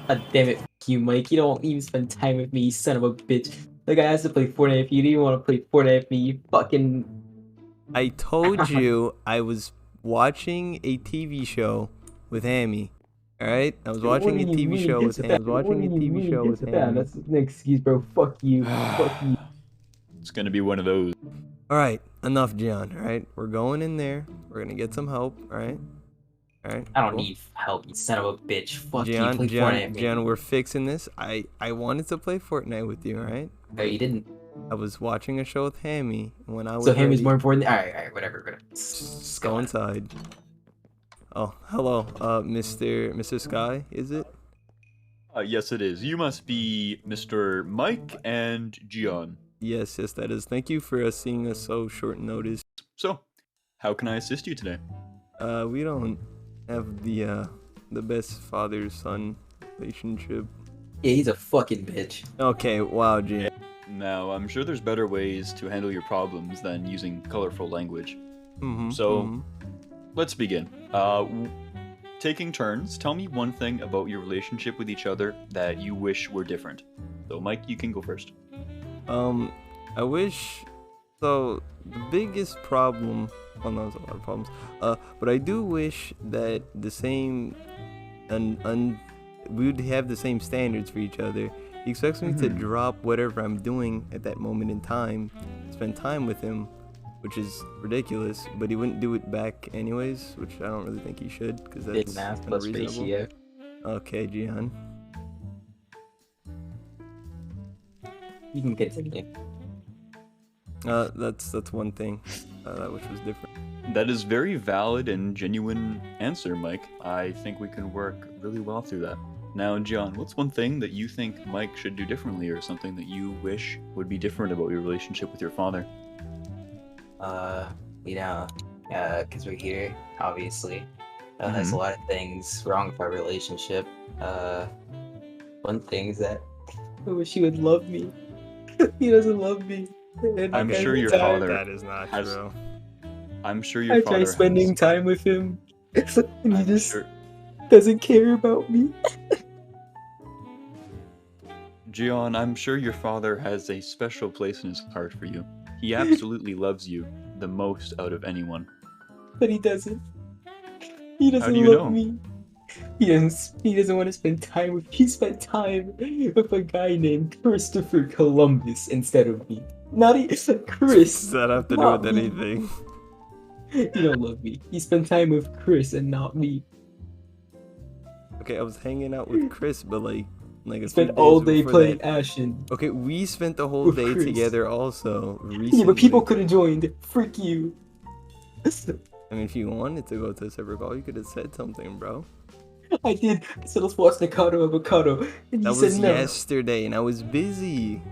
God damn it, fuck you, Mike. You don't even spend time with me, you son of a bitch. Like, I asked to play Fortnite with you. You didn't want to play Fortnite with me, you fucking... I told you I was watching a TV show with Hammy. Alright? I was What watching do a you TV mean? show Get with to that. Hammy. What do you mean? Get to that. That's an excuse, bro. Fuck you. Fuck you. It's gonna be one of those. Alright, enough, Gian. Alright? We're going in there. We're gonna get some help. Alright? Alright? I don't Cool. need help, you son of a bitch. Fuck you. Gian, Play Fortnite with me. Gian, we're fixing this. I wanted to play Fortnite with you, alright? No, you didn't. I was watching a show with Hammy when I was So him is ready. more important. Alright, whatever. Just go inside. Oh, hello, Mr. Sky, is it? Yes, it is. You must be Mr. Mike and Gian. Yes, that is. Thank you for seeing us so short notice. So, how can I assist you today? We don't have the best father-son relationship. Yeah, he's a fucking bitch. Okay, wow, Gian. Now, I'm sure there's better ways to handle your problems than using colorful language. Mm-hmm. Let's begin. Taking turns, tell me one thing about your relationship with each other that you wish were different. So, Mike, you can go first. I wish. So the biggest problem. Well, no, there's a lot of problems. But I do wish that the same, we would have the same standards for each other. He expects me to drop whatever I'm doing at that moment in time, spend time with him, which is ridiculous. But he wouldn't do it back anyways, which I don't really think he should, because that's Big math plus unreasonable. ratio. Okay, Gian. You can continue. That's one thing, which was different. That is very valid and genuine answer, Mike. I think we can work really well through that. Now, Gian, what's one thing that you think Mike should do differently, or something that you wish would be different about your relationship with your father? Because we're here, obviously. There's a lot of things wrong with our relationship. One thing is that I wish he would love me. He doesn't love me. And I'm every sure your time father That is not has- true. I'm sure your I father try spending has... time with him, and he I'm just sure... doesn't care about me. Gian, I'm sure your father has a special place in his heart for you. He absolutely loves you the most out of anyone. But he doesn't. He doesn't do you love know? me. He doesn't want to spend time with. He spent time with a guy named Christopher Columbus instead of me. Not even Does Chris. that have to do not with me. anything? You don't love me. He spent time with Chris and not me. Okay, I was hanging out with Chris, but like a He few spent days all day before playing that. Ashen. Okay, we spent the whole With day Chris. together also recently. Yeah, but people could have joined. Freak you. I mean, if you wanted to go to a separate call, you could have said something, bro. I did. I said let's watch Nikado Avocado, and That you said was no. yesterday, and I was busy.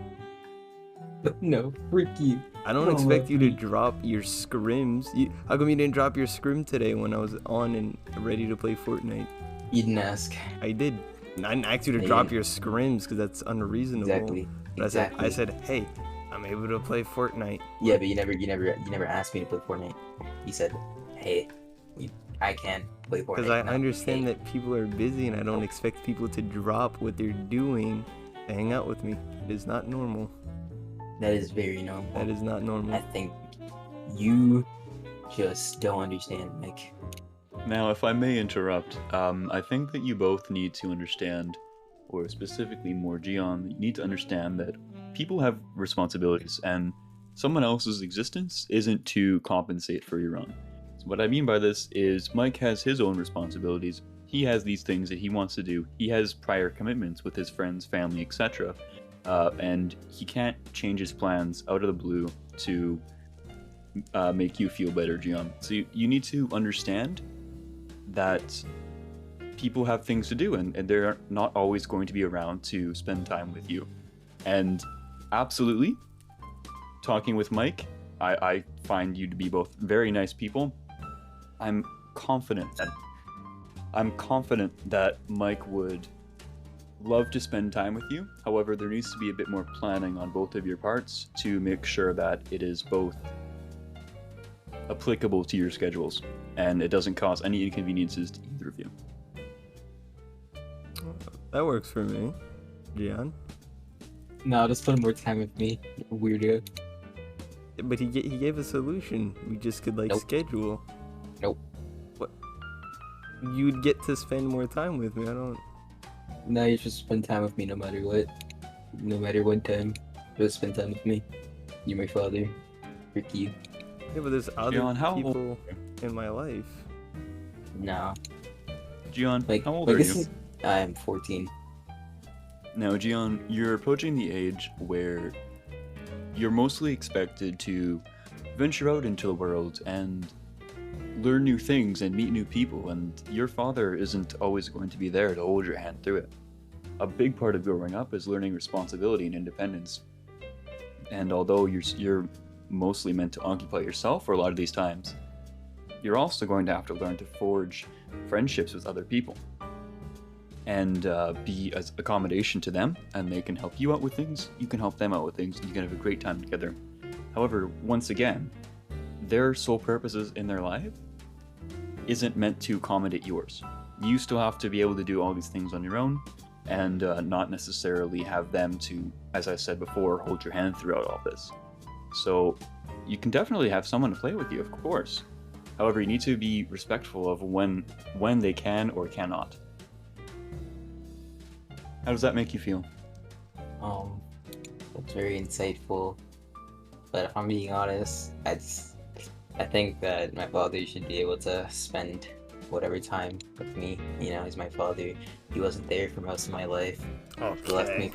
No, freak you. I don't Oh, expect you to me. drop your scrims. How come you didn't drop your scrim today when I was on and ready to play Fortnite? You didn't ask. I did. I didn't ask you to Yeah, drop yeah. your scrims because that's unreasonable. Exactly. But Exactly. I said, hey, I'm able to play Fortnite. Yeah, but you never asked me to play Fortnite. You said, "Hey, I can play Fortnite." Because I not, understand "Hey." that people are busy and I don't expect people to drop what they're doing to hang out with me. It is not normal. That is very normal. That is not I normal. think you just don't understand, Nick. Now, if I may interrupt, I think that you both need to understand, or specifically more Gian, you need to understand that people have responsibilities, and someone else's existence isn't to compensate for your own. So what I mean by this is Mike has his own responsibilities. He has these things that he wants to do. He has prior commitments with his friends, family, etc. And he can't change his plans out of the blue to make you feel better, Gian. So you need to understand that people have things to do, and they're not always going to be around to spend time with you. And absolutely, talking with Mike, I find you to be both very nice people. I'm confident that Mike would love to spend time with you. However, there needs to be a bit more planning on both of your parts to make sure that it is both applicable to your schedules and it doesn't cause any inconveniences to either of you. That works for me, Gian. No, just spend more time with me, weirdo. But he gave a solution. We just could like Nope. schedule. Nope. What? You'd get to spend more time with me. I don't. No, you should spend time with me no matter what. No matter what time. Just spend time with me. You're my father. Frick you. Yeah, but there's other Gian, how old people in my life. No. Gian, Like, how old like are this you? is. I'm 14. Now, Gian, you're approaching the age where you're mostly expected to venture out into the world and learn new things and meet new people, and your father isn't always going to be there to hold your hand through it. A big part of growing up is learning responsibility and independence. And although you're mostly meant to occupy yourself for a lot of these times, you're also going to have to learn to forge friendships with other people and be as accommodation to them, and they can help you out with things, you can help them out with things, and you can have a great time together. However, once again, their sole purposes in their life isn't meant to accommodate yours. You still have to be able to do all these things on your own, and not necessarily have them to, as I said before, hold your hand throughout all this. So you can definitely have someone to play with you, of course. However, you need to be respectful of when they can or cannot. How does that make you feel? That's very insightful. But if I'm being honest, I think that my father should be able to spend whatever time with me. You know, he's my father. He wasn't there for most of my life. He left me. Okay.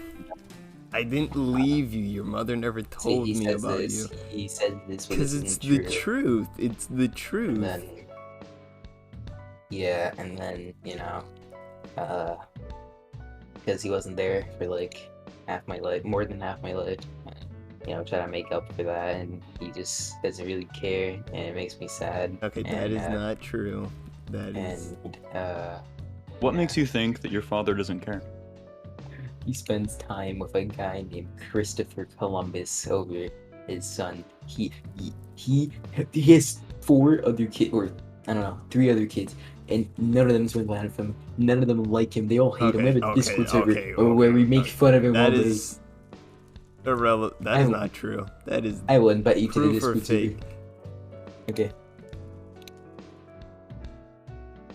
I didn't leave you. Your mother never See, told he me says about this. you. He said this Because wasn't it's true. the truth. It's the And truth. then, yeah, and then, you know, because he wasn't there for like half my life, more than half my life. You know, try to make up for that, and he just doesn't really care, and it makes me sad. Okay, that and, is not true. That is. And What yeah. makes you think that your father doesn't care? He spends time with a guy named Christopher Columbus over his son. He has 4 other kids, or I don't know, 3 other kids, and none of them swim glad of him. None of them like him. They all hate him. We have a Discord server where we make fun of him all That day. is irrelevant. That is not true. That is I would invite you to the proof or Discord server. fake. Okay.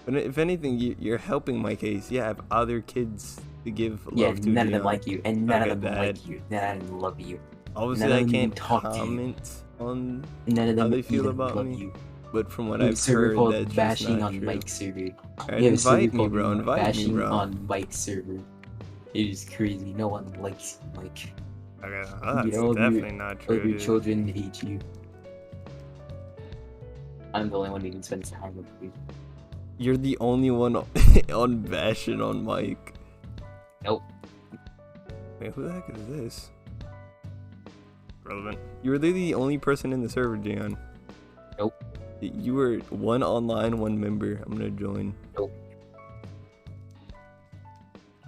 But if anything, you're helping my case. Yeah, I have other kids to give Yeah, love to. none of them Gian. like you, and none Okay, of them Dad. like you. None of them love you. Obviously, none of I them even can't talk to you. comment on None of how them they feel even about love me. you. But from what We have a I've server heard, called that's just Bashing not on true. Mike server. Alright, We have a server invite me, called bro. Invite me, Bashing bro. on Mike server. It is crazy. No one likes Mike. Okay, that's You know, definitely not All true, of your dude. children hate you. I'm the only one who can spend time with you. You're the only one on bashing on Mike. Nope. Wait, who the heck is this? Relevant. You were literally the only person in the server, Gian. Nope. You were one online, one member. I'm gonna join. Nope.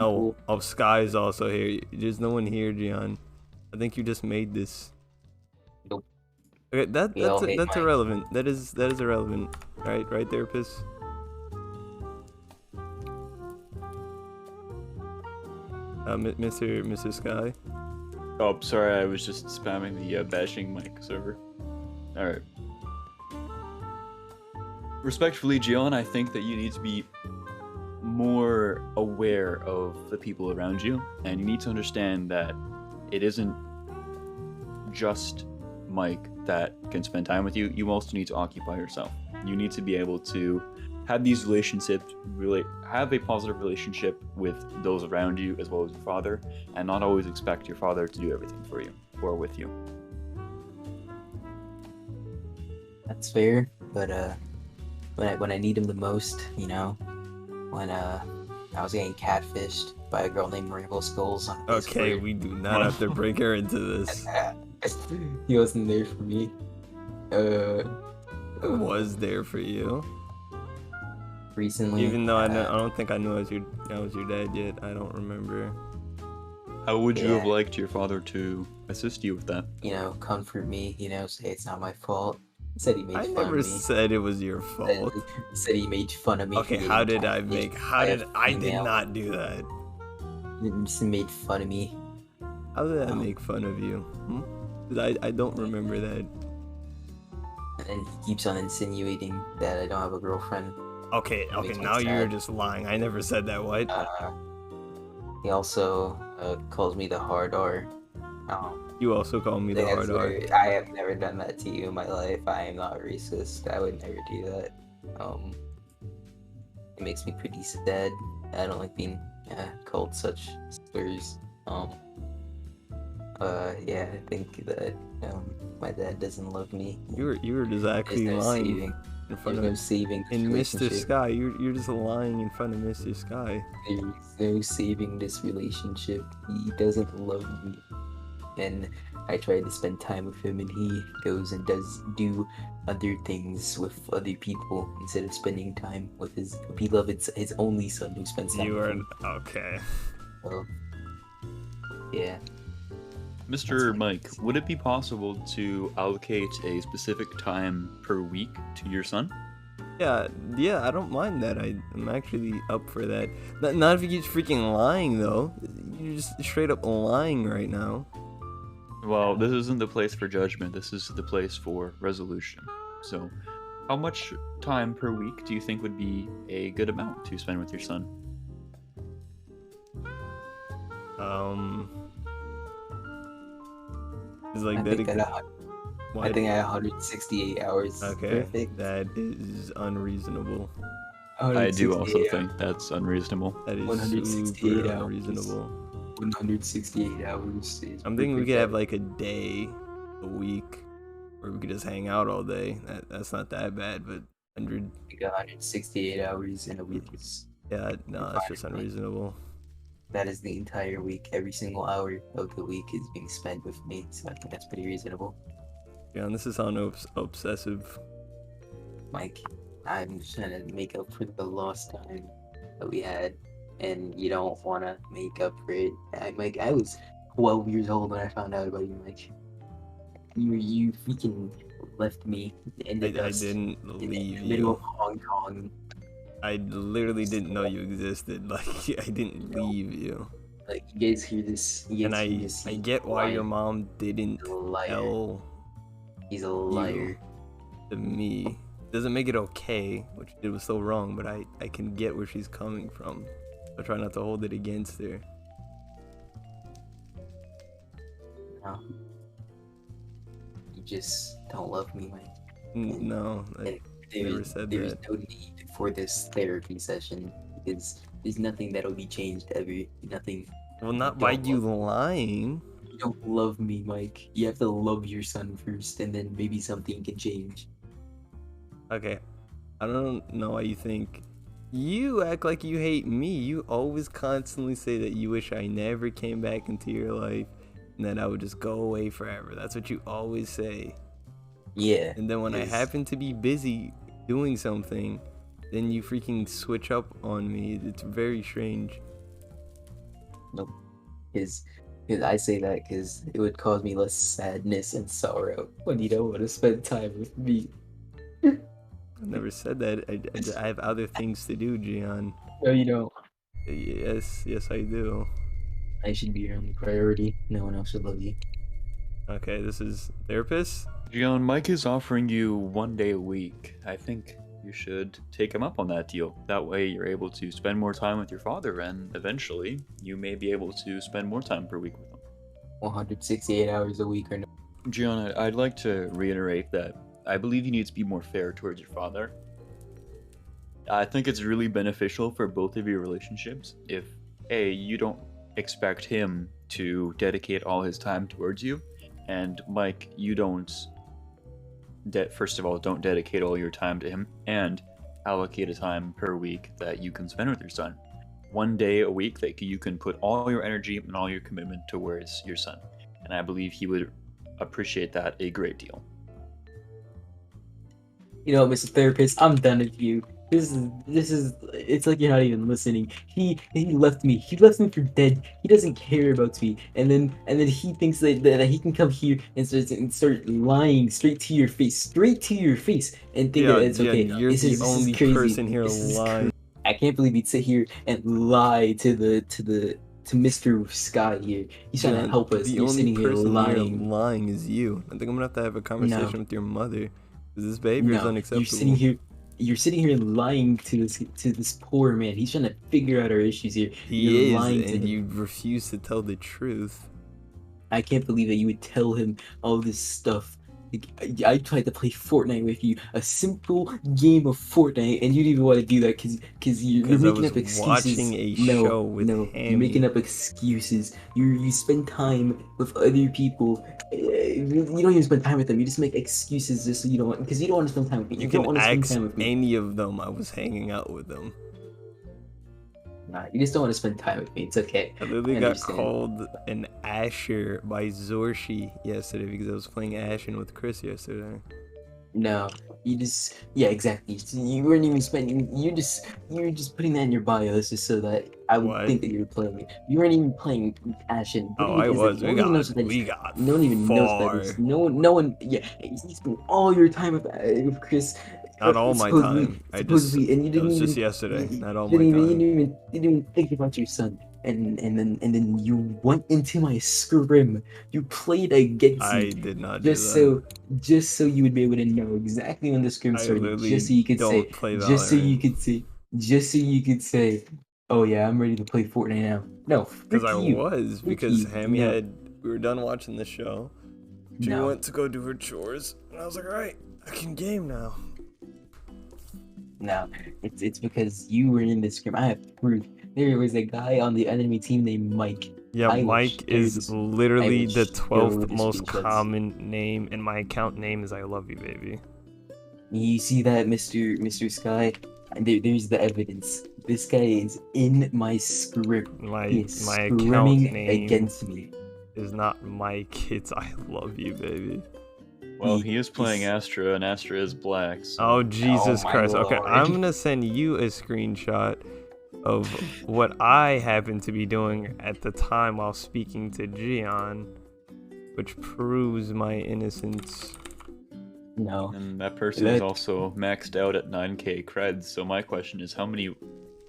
Oh, Sky's also here. There's no one here, Gian. I think you just made this. Nope. Okay, We all that's hate Mike. irrelevant. That is irrelevant. Right, therapist. Mr. Sky. Oh, sorry, I was just spamming the bashing mic server. Alright. Respectfully, Gian, I think that you need to be more aware of the people around you, and you need to understand that it isn't just Mike that can spend time with you. You also need to occupy yourself. You need to be able to have these relationships, have a positive relationship with those around you as well as your father, and not always expect your father to do everything for you or with you. That's fair, but when I need him the most, you know, when I was getting catfished by a girl named Rainbow Skulls on Facebook. Okay, we do not have to bring her into this. He wasn't there for me. Who was there for you? Recently. Even though I don't think I knew I was your dad yet. I don't remember. How would you have Yeah. liked your father to assist you with that? You know, comfort me. You know, say it's not my fault. Said he made I fun never of me. said it was your fault. Said he made fun of me. for Okay, getting how did I catfished make? by How a did I did female. not do that? just made fun of me. How did I make fun of you? 'Cause I don't remember that. And he keeps on insinuating that I don't have a girlfriend. Okay, It okay, makes me now you're sad. just lying. I never said that. What? He also calls me the hard R. You also call me the hard R. I have never done that to you in my life. I am not racist. I would never do that. It makes me pretty sad. I don't like being called such slurs. Yeah, I think that my dad doesn't love me. You were just actually lying in front of saving this in Mr. relationship. Sky. You're just lying in front of Mr. Sky. There's no saving this relationship. He doesn't love me. And I tried to spend time with him, and he goes and does other things with other people instead of spending time with his beloved, his only son who spends time You with are him. okay. So, yeah. Mr. Mike, would it be possible to allocate a specific time per week to your son? Yeah, I don't mind that. I'm actually up for that. Not if you keep freaking lying though. You're just straight up lying right now. Well, this isn't the place for judgment. This is the place for resolution. So, how much time per week do you think would be a good amount to spend with your son? It's like I think at What? I think at 168 hours. Okay, Perfect. that is unreasonable. I do also 168 think that's unreasonable. That is 168 super hours. unreasonable. 168 hours. Is I'm thinking we perfect. could have like a day, a week, where we could just hang out all day. That's not that bad, but 100. We got 168 hours in a week. Yeah, no, that's just unreasonable. That is the entire week. Every single hour of the week is being spent with me, so I think that's pretty reasonable. Yeah, and this is sound obsessive. Mike, I'm just trying to make up for the lost time that we had, and you don't want to make up for it. I was 12 years old when I found out about you, Mike. You freaking left me in the I dust didn't in leave the middle you. of Hong Kong. I literally didn't know you existed. Like, I didn't leave you. Like, you guys hear this? And I get why your mom didn't He's a liar. tell He's a liar. to me. Doesn't make it okay, which it was so wrong, but I can get where she's coming from. I try not to hold it against her. No. You just don't love me, Mike. No, I never said There's that. no need for this therapy session because there's nothing that'll be changed ever. Nothing. Well, not by Don't you love me. lying. You don't love me, Mike. You have to love your son first, and then maybe something can change. Okay, I don't know why you think. You act like you hate me. You always constantly say that you wish I never came back into your life and that I would just go away forever. That's what you always say. Yeah. And then when I Yes. happen to be busy doing something, then you freaking switch up on me. It's very strange. Nope. Because I say that because it would cause me less sadness and sorrow when you don't want to spend time with me. I never said that. I have other things to do, Gian. No, you don't. Yes, I do. I should be your only priority. No one else should love you. Okay, this is therapist. Gian, Mike is offering you 1 day a week. I think you should take him up on that deal. That way you're able to spend more time with your father, and eventually you may be able to spend more time per week with him. 168 hours a week or no. Gian, I'd like to reiterate that I believe you need to be more fair towards your father. I think it's really beneficial for both of your relationships if A, you don't expect him to dedicate all his time towards you, and Mike, you don't first of all, don't dedicate all your time to him, and allocate a time per week that you can spend with your son. 1 day a week that you can put all your energy and all your commitment towards your son. And I believe he would appreciate that a great deal. You know, Mr. Therapist, I'm done with you. This is it's like you're not even listening. He left me. He left me for dead. He doesn't care about me. And then he thinks that he can come here and start lying straight to your face. And think that it's okay. You're This the is only crazy. person here This is lying. I can't believe he'd sit here and lie to the to Mr. Sky here. He's trying to help us. The You're only sitting here person here lying. lying is you. I think I'm gonna have a conversation with your mother. This behavior is No, unacceptable. You're sitting here lying to this poor man. He's trying to figure out our issues here. You're He is, lying to and him. you refuse to tell the truth. I can't believe that you would tell him all this stuff. Like, I tried to play Fortnite with you, a simple game of Fortnite, and you didn't even want to do that because you're Because I making was up excuses. watching a show with You're Hammy. making up excuses. You spend time with other people. You don't even spend time with them. You just make excuses just so you don't want, because you don't want to spend time with me. You don't can want to spend ask time with me. any of them. I was hanging out with them. Nah, you just don't want to spend time with me. It's okay. I literally I got understand. called an Asher by Zorshi yesterday because I was playing Ashen with Chris yesterday. No, yeah, exactly. So you weren't even spending. You were just putting that in your bios just so that I would What? think that you were playing it. You weren't even playing Ashen. Oh, I was. No one even knows what that is. We got No one even knows what that is. far. No one. Yeah, you spent all your time with Chris. Not all my supposedly- time. supposedly, and you It didn't was even. just yesterday. Not all you my didn't even, time. you didn't even think about your son. And then you went into my scrim. You played against I me. did not do that. Just so you would be able to know exactly when the scrim I started, literally just so you could say, don't play just so you Valorant. could say, oh yeah, I'm ready to play Fortnite now. No, Because frick I you. was. Frick Because you. Hammy No. we were done watching the show. She No. went to go do her chores. And I was like, alright, I can game now. No, it's because you were in the scrim. I have proof. There was a guy on the enemy team named Mike. Yeah, I will Mike share is this- literally I will the share 12th the most screenshots. common name, and my account name is I love you, baby. You see that, Mr. Sky? There's the evidence. This guy is in my script. My He is my account scrimming name against me. is not Mike, it's I love you, baby. Well, He he is playing is- Astra, and Astra is black. So. Oh, Jesus my Christ. Okay, lord. I'm gonna send you a screenshot of what I happened to be doing at the time while speaking to Gian, which proves my innocence. No. And that person is That- also maxed out at 9k creds. So my question is, how many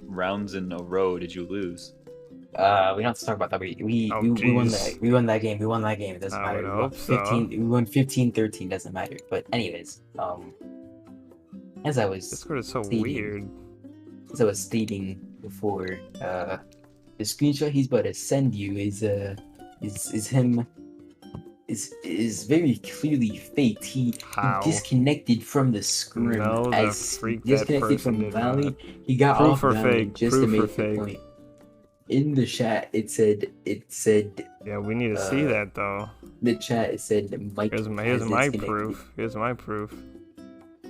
rounds in a row did you lose? We don't have to talk about that. We won jeez. that. We won that game. We won that game. It doesn't I matter. would We won hope so. 15. We won 15-13. Doesn't matter. But anyways, as I was Discord is so stating- weird. as I was stating before, the screenshot he's about to send you is him. Is very clearly faked. He How? disconnected from the scrim. No, the as freak that disconnected person from did Valley. not. He got Proof off or Valley fake? just to Proof or make the fake? point. In the chat, it said Yeah, we need to see that though. the chat. It said Mike. Here's has my disconnected. proof. Here's my proof.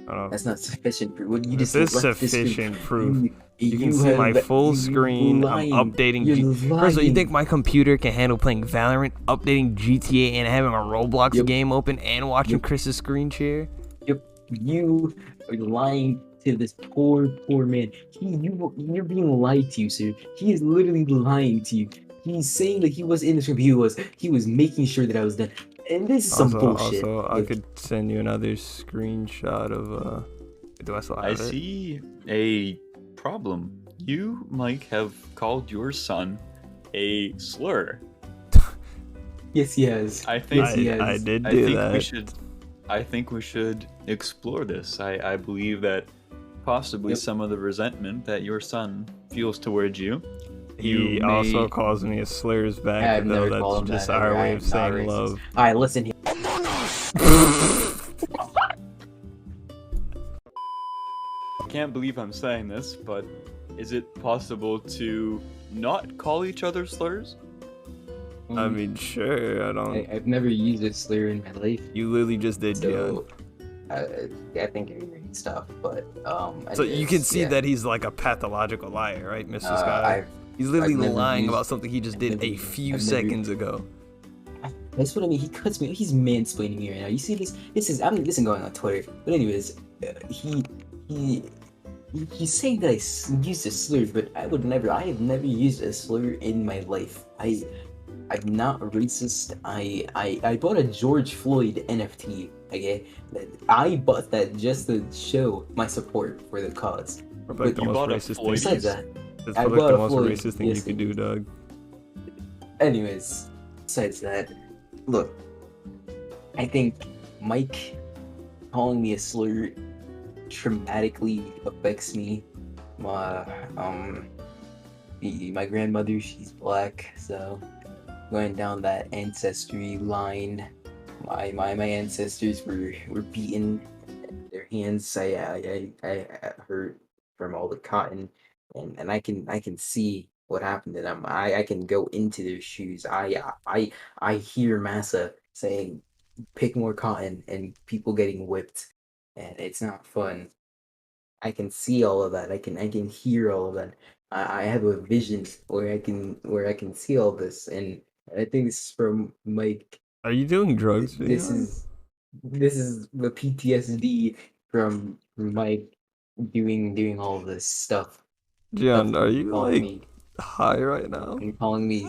Oh, That's not sufficient proof. What you this just is left the screen. sufficient proof. You can You see my have- full you screen. lying. I'm updating. You're First of all, you lying. think my computer can handle playing Valorant, updating GTA, and having a Roblox Yep. game open and watching Yep. Chris's screen share? You are lying to this poor man. You're being lied to, sir. He is literally lying to you. He's saying that he was in the screen. He was making sure that I was done. And this is some bullshit. Also, I Like, could send you another screenshot of. Do I still have I it? see a problem. You, Mike, have called your son a slur. yes, he has. I think Yes, he has. I did I do think that. we should. I think we should explore this. I believe that possibly Yep. some of the resentment that your son feels towards you. He you also may- calls me a slurs back, I've though. never called him That's just that our ever. I way am of not saying racist. love. All right, listen here. I can't believe I'm saying this, but is it possible to not call each other slurs? I mean, sure. I don't. I've never used a slur in my life, You literally just did, Gian. so I think you're hearing stuff. But So you can anyways, see yeah. that he's like a pathological liar, right, Mr. Sky? I've He's literally I've never lying used- about something he just did a never- few I've never- seconds ago. That's what I mean. He cuts me. He's mansplaining me right now. You see this? This isn't going on Twitter. But anyways, he's saying that I used a slur, but I have never used a slur in my life. I'm not racist. I bought a George Floyd NFT. Okay, I bought that just to show my support for the cause. Probably like the you most bought a racist Floyd? thing. Besides that, That's I probably like bought the a most Floyd, racist thing you yes, could do, dog. Anyways, besides that, look, I think Mike calling me a slur traumatically affects me. My my grandmother, she's black, so going down that ancestry line, my ancestors were beaten, their hands I hurt from all the cotton, and I can see what happened to them. I can go into their shoes. I hear Massa saying pick more cotton and people getting whipped, and it's not fun. I can see all of that. I can hear all of that. I have a vision where I can see all this, and I think this is from Mike. Are you doing drugs, This Leon? is the PTSD from Mike doing all this stuff Gian, are and you calling like me high right now?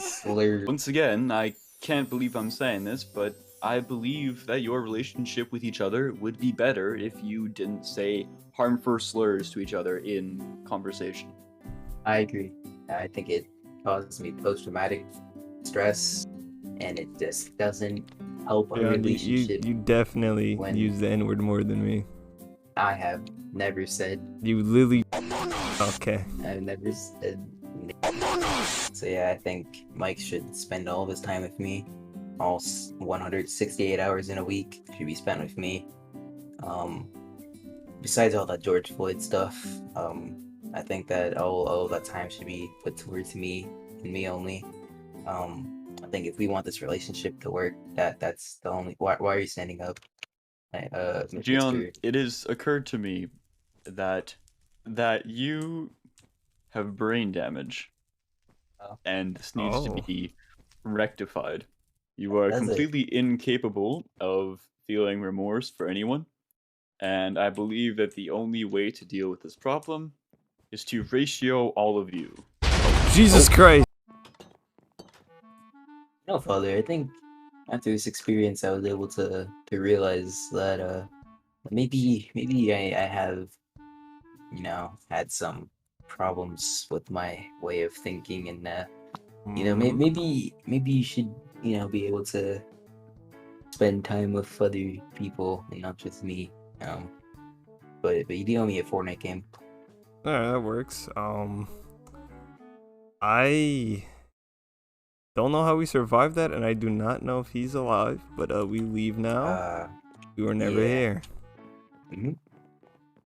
slurs. Once again, I can't believe I'm saying this, but I believe that your relationship with each other would be better if you didn't say harmful slurs to each other in conversation. I agree. I think it causes me post-traumatic stress, and it just doesn't help a Gian, relationship you definitely when use the N word more than me. I have never said You literally. Okay. I've never said. So yeah, I think Mike should spend all of his time with me. All 168 hours in a week should be spent with me. Um, Besides all that George Floyd stuff, I think that all that time should be put towards me and me only. I think if we want this relationship to work, that's the only. Why are you standing up, Gian, Mister? it has occurred to me that you have brain damage and this needs to Oh. be rectified. You are Does it? completely incapable of feeling remorse for anyone, and I believe that the only way to deal with this problem is to ratio all of you. Jesus Christ. No, Father. I think after this experience, I was able to realize that maybe I have had some problems with my way of thinking, and Mm, maybe you should be able to spend time with other people and not just me. Um, but you do owe me a Fortnite game. Alright, that works. I don't know how we survived that, and I do not know if he's alive, but we leave now. Uh, We were never yeah. here. Mm-hmm.